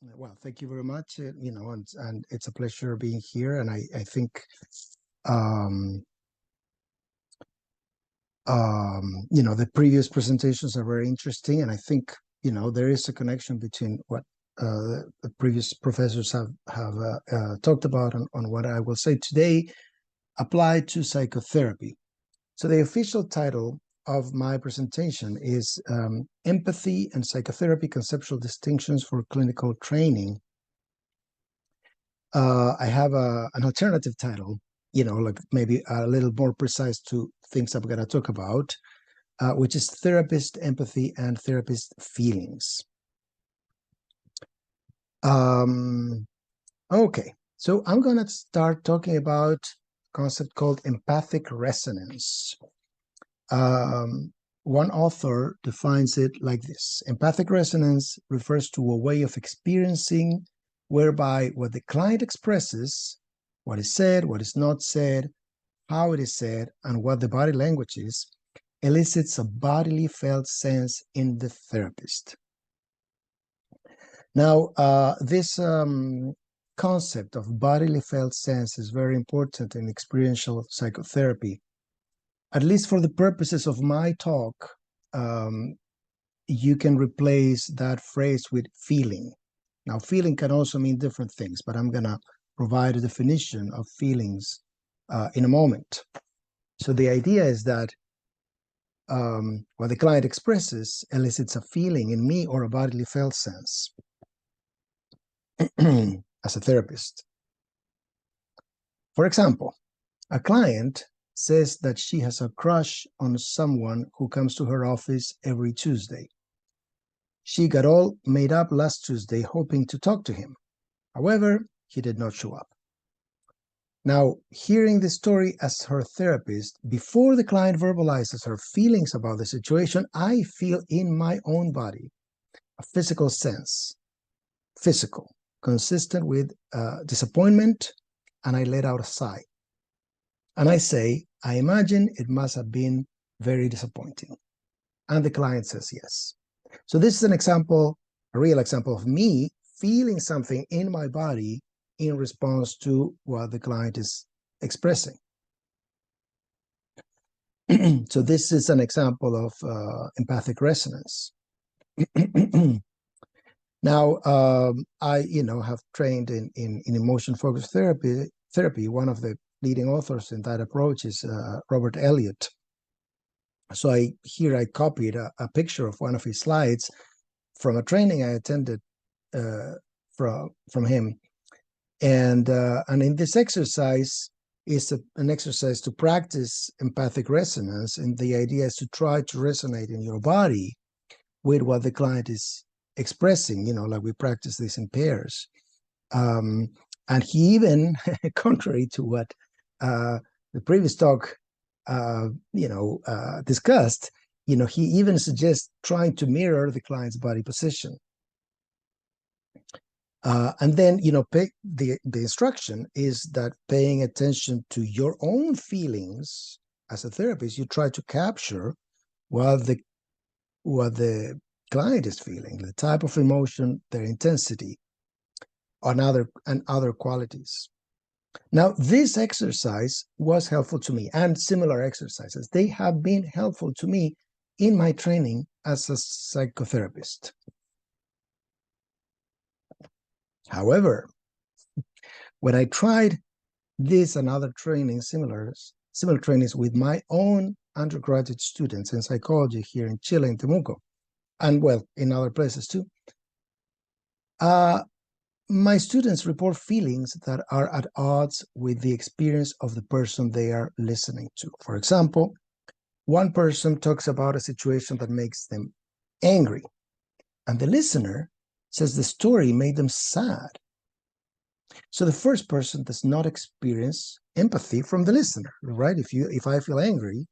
Well, thank you very much. And it's a pleasure being here. And I think, the previous presentations are very interesting. And I think, there is a connection between what the previous professors have talked about on what I will say today applied to psychotherapy. So the official title of my presentation is Empathy and Psychotherapy, Conceptual Distinctions for Clinical Training. I have an alternative title, like maybe a little more precise to things I'm going to talk about, which is Therapist Empathy and Therapist Feelings. Okay, so I'm going to start talking about a concept called empathic resonance. One author defines it like this: empathic resonance refers to a way of experiencing whereby what the client expresses, what is said, what is not said, how it is said, and what the body language is, elicits a bodily felt sense in the therapist. Now, this concept of bodily felt sense is very important in experiential psychotherapy. At least for the purposes of my talk, you can replace that phrase with feeling. Now, feeling can also mean different things, but I'm going to provide a definition of feelings in a moment. So the idea is that what the client expresses elicits a feeling in me or a bodily felt sense as a therapist. For example, a client says that she has a crush on someone who comes to her office every Tuesday. She got all made up last Tuesday hoping to talk to him. However, he did not show up. Now, hearing the story as her therapist, before the client verbalizes her feelings about the situation, I feel in my own body a physical sense, consistent with disappointment, and I let out a sigh. And I say, I imagine it must have been very disappointing. And the client says yes. So this is an example, a real example of me feeling something in my body in response to what the client is expressing. So this is an example of empathic resonance. Now, I have trained in emotion-focused therapy. One of the leading authors in that approach is Robert Elliott. So I copied a picture of one of his slides from a training I attended from him. And in this exercise is an exercise to practice empathic resonance. And the idea is to try to resonate in your body with what the client is expressing, like we practice this in pairs. And he even, contrary to what the previous talk, discussed, he even suggests trying to mirror the client's body position. And then, the instruction is that paying attention to your own feelings as a therapist, you try to capture what the client is feeling, the type of emotion, their intensity, and other qualities. Now, this exercise was helpful to me, and similar exercises, they have been helpful to me in my training as a psychotherapist. However, when I tried this and other trainings, similar trainings with my own undergraduate students in psychology here in Chile, in Temuco, and well, in other places too, my students report feelings that are at odds with the experience of the person they are listening to. For example, one person talks about a situation that makes them angry, and the listener says the story made them sad. So the first person does not experience empathy from the listener, right? If I feel angry,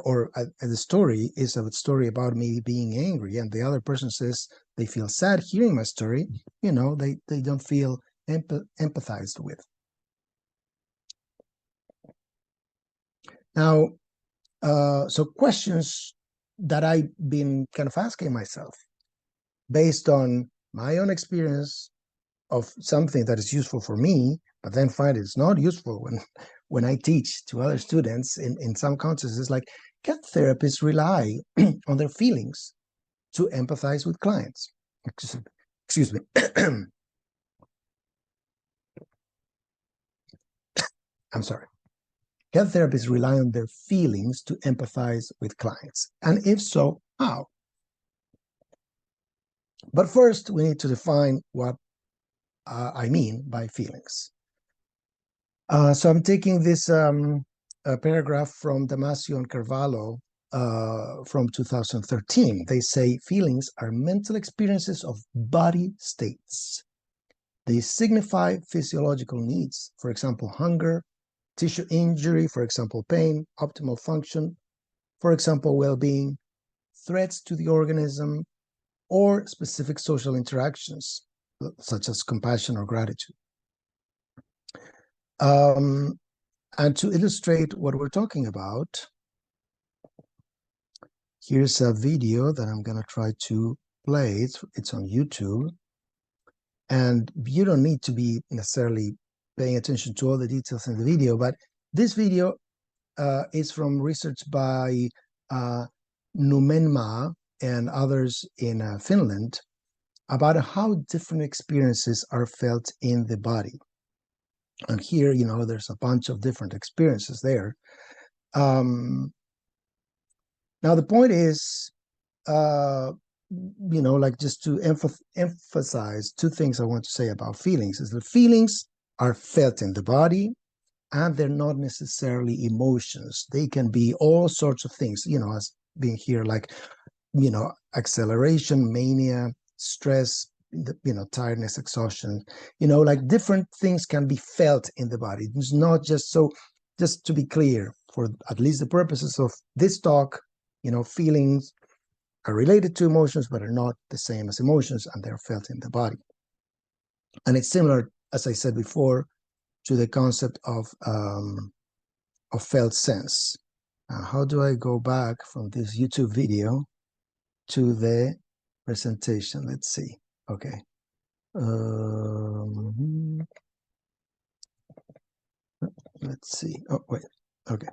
or the story is a story about me being angry, and the other person says they feel sad hearing my story, they don't feel empathized with. Now, so questions that I've been kind of asking myself based on my own experience of something that is useful for me, but then find it's not useful when I teach to other students in some contexts. It's like, can therapists rely on their feelings to empathize with clients? Excuse me. I'm sorry. Can therapists rely on their feelings to empathize with clients? And if so, how? But first, we need to define what I mean by feelings. So I'm taking this paragraph from Damasio and Carvalho from 2013. They say feelings are mental experiences of body states. They signify physiological needs, for example, hunger, tissue injury, for example, pain, optimal function, for example, well-being, threats to the organism, or specific social interactions, such as compassion or gratitude. And to illustrate what we're talking about, here's a video that I'm going to try to play. It's on YouTube. And you don't need to be necessarily paying attention to all the details in the video, but this video is from research by Numenmaa and others in Finland about how different experiences are felt in the body. And here, you know, there's a bunch of different experiences there. Now, the point is, you know, like just to emphasize two things I want to say about feelings is that feelings are felt in the body and they're not necessarily emotions. They can be all sorts of things, you know, as being here, like, you know, acceleration, mania, stress, you know, tiredness, exhaustion, you know, like different things can be felt in the body. It's not just so, just to be clear, for at least the purposes of this talk, you know, feelings are related to emotions, but are not the same as emotions, and they're felt in the body. And it's similar, as I said before, to the concept of felt sense. How do I go back from this YouTube video to the presentation? Let's see. Okay. Let's see. Oh, wait. Okay.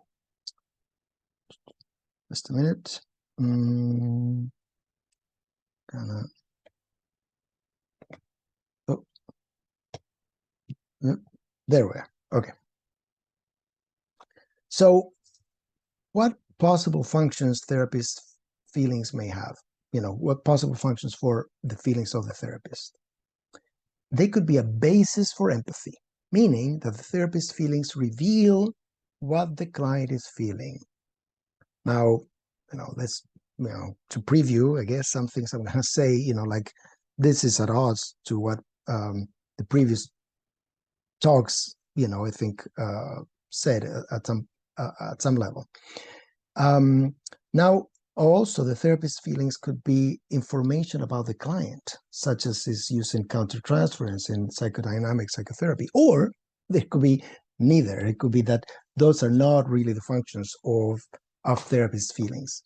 Just a minute. Oh. There we are. Okay. So what possible functions therapists' feelings may have? You know, what possible functions for the feelings of the therapist? They could be a basis for empathy, meaning that the therapist's feelings reveal what the client is feeling. Now, you know, let's, you know, to preview, I guess, some things I'm going to say, you know, like this is at odds to what the previous talks, you know, I think said at some level. Now, also, the therapist's feelings could be information about the client, such as is used in countertransference in psychodynamic psychotherapy, or there could be neither. It could be that those are not really the functions of therapist's feelings.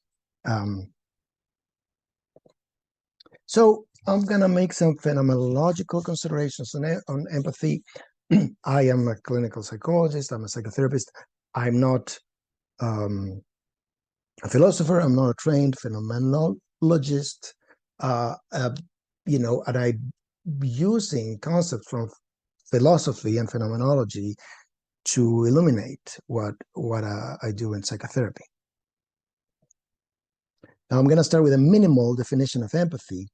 So I'm going to make some phenomenological considerations on empathy. I am a clinical psychologist. I'm a psychotherapist. I'm not a philosopher. I'm not a trained phenomenologist. You know, and I'm using concepts from philosophy and phenomenology to illuminate what I do in psychotherapy. Now, I'm going to start with a minimal definition of empathy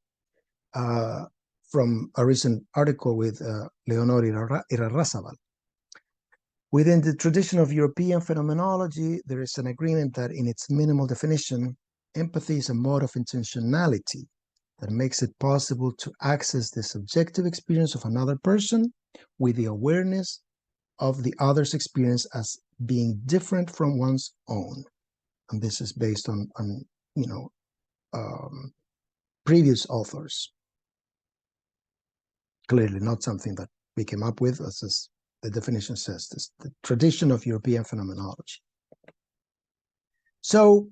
from a recent article with Leonor Irarrázaval. Within the tradition of European phenomenology, there is an agreement that in its minimal definition, empathy is a mode of intentionality that makes it possible to access the subjective experience of another person with the awareness of the other's experience as being different from one's own. And this is based on you know, previous authors. Clearly not something that we came up with, as the definition says, this, the tradition of European phenomenology. So,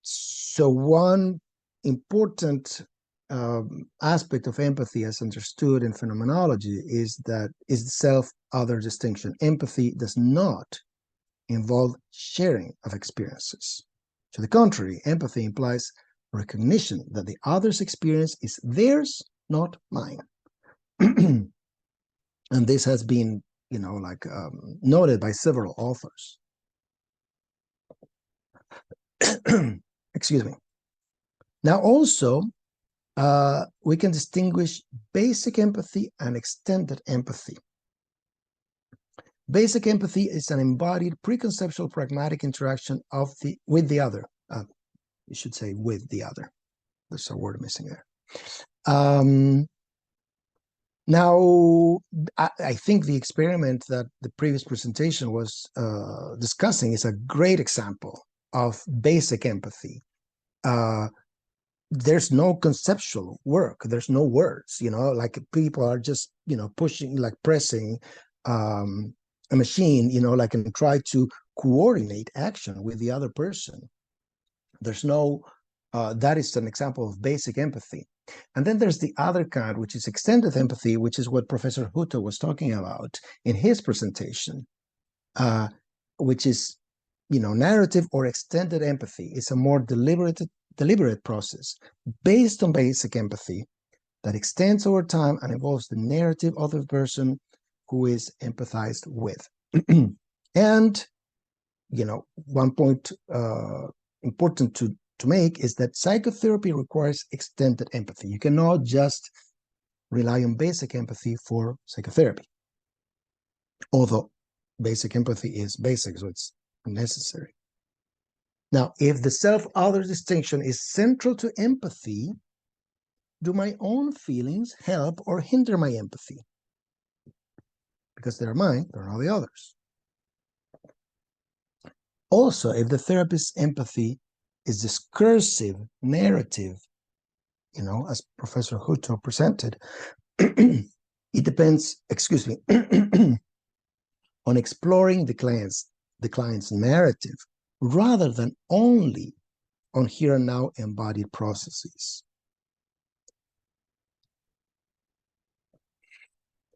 so one important aspect of empathy as understood in phenomenology is the self-other distinction. Empathy does not involve sharing of experiences. To the contrary, empathy implies recognition that the other's experience is theirs, not mine. And this has been, noted by several authors. Excuse me. Now also, we can distinguish basic empathy and extended empathy. Basic empathy is an embodied preconceptual pragmatic interaction with the other. You should say with the other. There's a word missing there. Now, I think the experiment that the previous presentation was discussing is a great example of basic empathy. There's no conceptual work. There's no words, like people are just, pushing, like pressing a machine, and try to coordinate action with the other person. There's no, that is an example of basic empathy. And then there's the other kind, which is extended empathy, which is what Professor Hutto was talking about in his presentation, which is, narrative or extended empathy. It's a more deliberate process based on basic empathy that extends over time and involves the narrative of the person who is empathized with. And, one point important to make is that psychotherapy requires extended empathy. You cannot just rely on basic empathy for psychotherapy, although basic empathy is basic, so it's necessary. Now, if the self-other distinction is central to empathy, do my own feelings help or hinder my empathy? Because they're mine, they're not the others. Also, if the therapist's empathy is discursive, narrative, as Professor Hutto presented, it depends, on exploring the client's narrative rather than only on here and now embodied processes.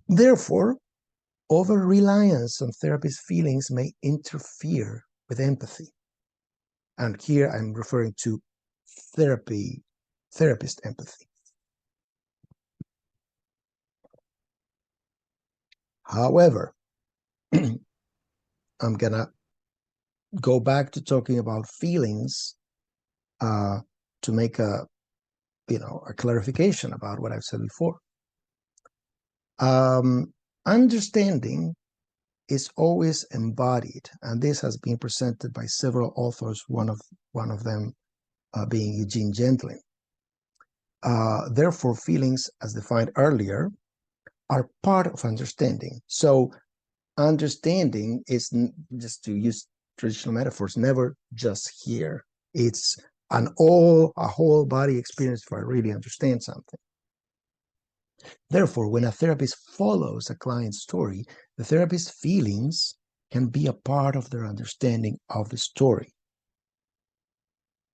Therefore, over-reliance on therapist's feelings may interfere with empathy. And here I'm referring to therapist empathy. However, I'm gonna go back to talking about feelings to make a clarification about what I've said before. Understanding is always embodied, and this has been presented by several authors, one of them being Eugene Gendlin. Therefore, feelings, as defined earlier, are part of understanding. So understanding is, just to use traditional metaphors, never just here. It's a whole body experience if I really understand something. Therefore, when a therapist follows a client's story, the therapist's feelings can be a part of their understanding of the story.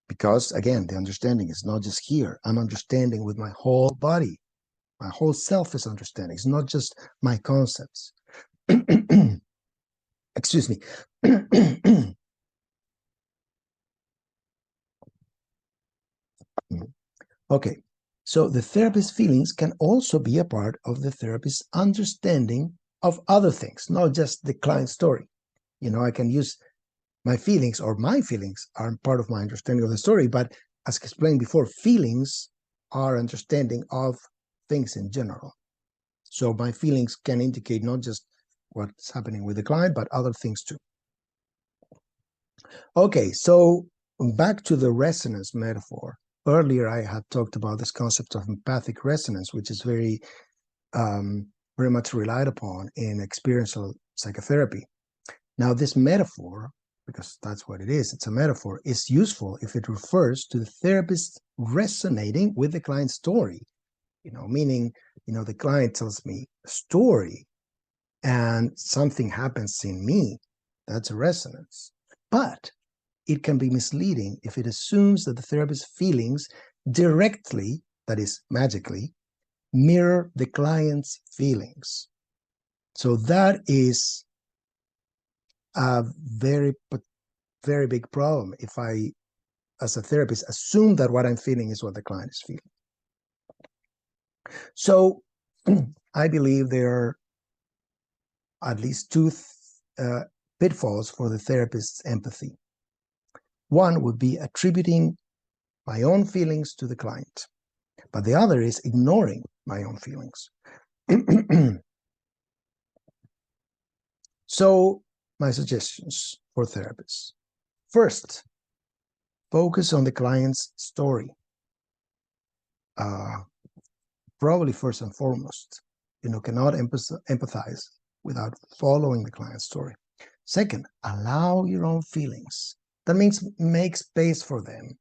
Because, again, the understanding is not just here. I'm understanding with my whole body. My whole self is understanding. It's not just my concepts. Excuse me. Okay. So the therapist's feelings can also be a part of the therapist's understanding of other things, not just the client's story. I can use my feelings, or my feelings are part of my understanding of the story, but as explained before, feelings are understanding of things in general. So my feelings can indicate not just what's happening with the client, but other things too. Okay, so back to the resonance metaphor. Earlier, I had talked about this concept of empathic resonance, which is very much relied upon in experiential psychotherapy. Now, this metaphor, because that's what it is, it's a metaphor, is useful if it refers to the therapist resonating with the client's story. Meaning, the client tells me a story and something happens in me. That's a resonance. But it can be misleading if it assumes that the therapist's feelings directly that is magically, mirror the client's feelings. So that is a very big problem if I, as a therapist, assume that what I'm feeling is what the client is feeling. So I believe there are at least two pitfalls for the therapist's empathy. One would be attributing my own feelings to the client, but the other is ignoring my own feelings. So my suggestions for therapists. First, focus on the client's story. Probably first and foremost, cannot empathize without following the client's story. Second, allow your own feelings. That means make space for them.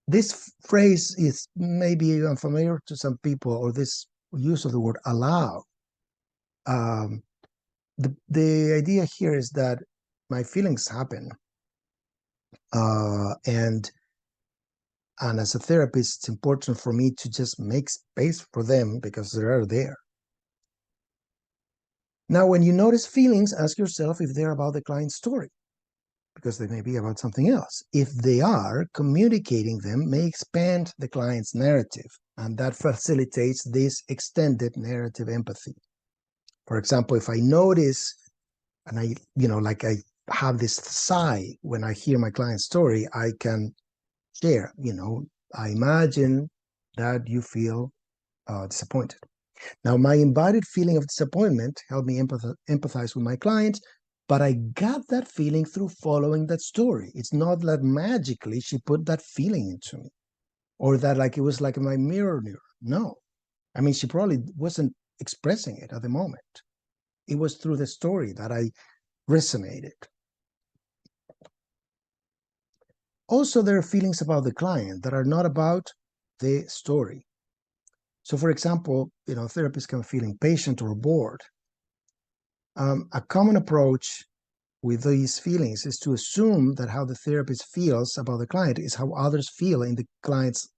This phrase is maybe unfamiliar to some people, or this use of the word allow. The idea here is that my feelings happen, and as a therapist, it's important for me to just make space for them because they are there. Now, when you notice feelings, ask yourself if they're about the client's story, because they may be about something else. If they are, communicating them may expand the client's narrative, and that facilitates this extended narrative empathy. For example, if I notice, and I have this sigh when I hear my client's story, I can share, I imagine that you feel disappointed. Now, my embodied feeling of disappointment helped me empathize with my client, but I got that feeling through following that story. It's not that magically she put that feeling into me, or that it was like my mirror. No. I mean, she probably wasn't expressing it at the moment. It was through the story that I resonated. Also, there are feelings about the client that are not about the story. So, for example, therapists can feel impatient or bored. A common approach with these feelings is to assume that how the therapist feels about the client is how others feel in the client's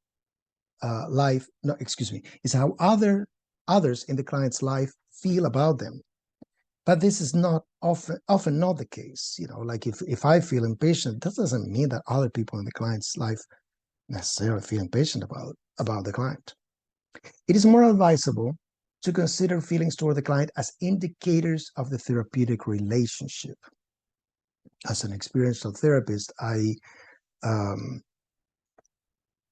life. No, excuse me, is how others in the client's life feel about them. But this is not often not the case. If I feel impatient, that doesn't mean that other people in the client's life necessarily feel impatient about the client. It is more advisable to consider feelings toward the client as indicators of the therapeutic relationship. As an experiential therapist, I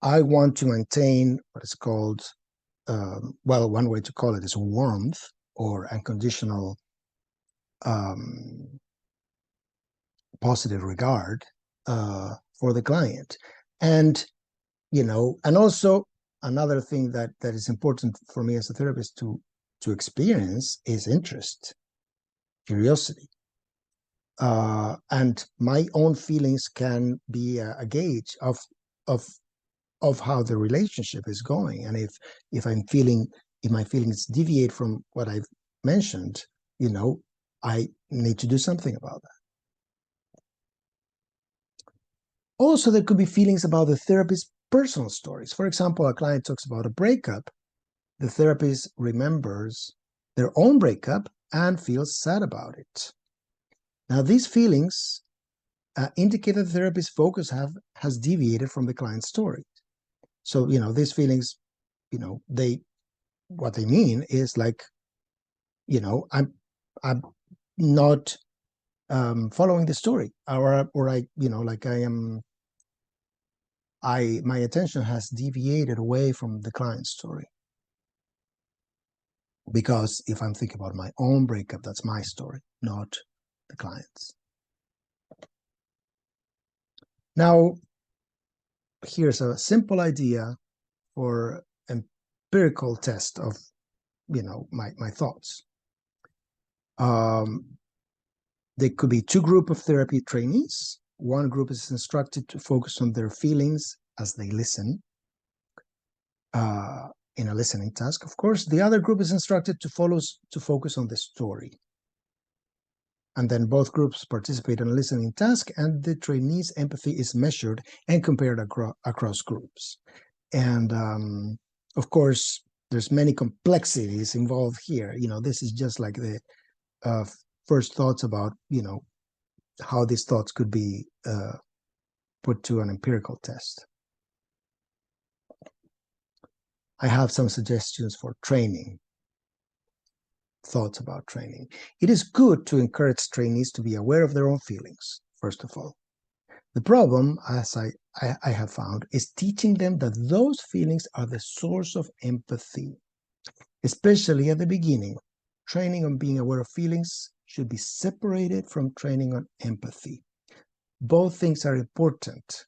want to maintain what is called, one way to call it is warmth or unconditional positive regard for the client. And, and also another thing that is important for me as a therapist to experience is interest, curiosity. And my own feelings can be a gauge of how the relationship is going. And if my feelings deviate from what I've mentioned, I need to do something about that. Also, there could be feelings about the therapist's personal stories. For example, a client talks about a breakup. The therapist remembers their own breakup and feels sad about it. Now, these feelings indicate that the therapist's focus has deviated from the client's story. So, these feelings, what they mean is I'm not following the story, or my attention has deviated away from the client's story. Because if I'm thinking about my own breakup, that's my story, not the client's. Now, here's a simple idea for empirical test of, my thoughts. There could be two groups of therapy trainees. One group is instructed to focus on their feelings as they listen, in a listening task, of course. The other group is instructed to focus on the story. And then both groups participate in a listening task, and the trainee's empathy is measured and compared across groups. And Of course, there's many complexities involved here. This is just like the first thoughts about, how these thoughts could be put to an empirical test. I have some suggestions for training, thoughts about training. It is good to encourage trainees to be aware of their own feelings, first of all. The problem, as I have found, is teaching them that those feelings are the source of empathy, especially at the beginning. Training on being aware of feelings should be separated from training on empathy. Both things are important,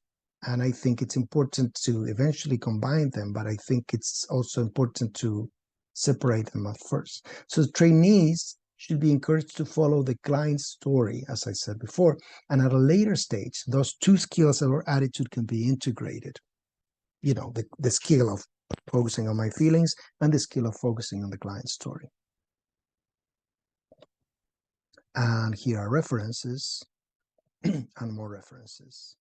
and I think it's important to eventually combine them, but I think it's also important to separate them at first. So trainees should be encouraged to follow the client's story, as I said before, and at a later stage, those two skills or attitude can be integrated. The skill of focusing on my feelings and the skill of focusing on the client's story. And here are references and more references.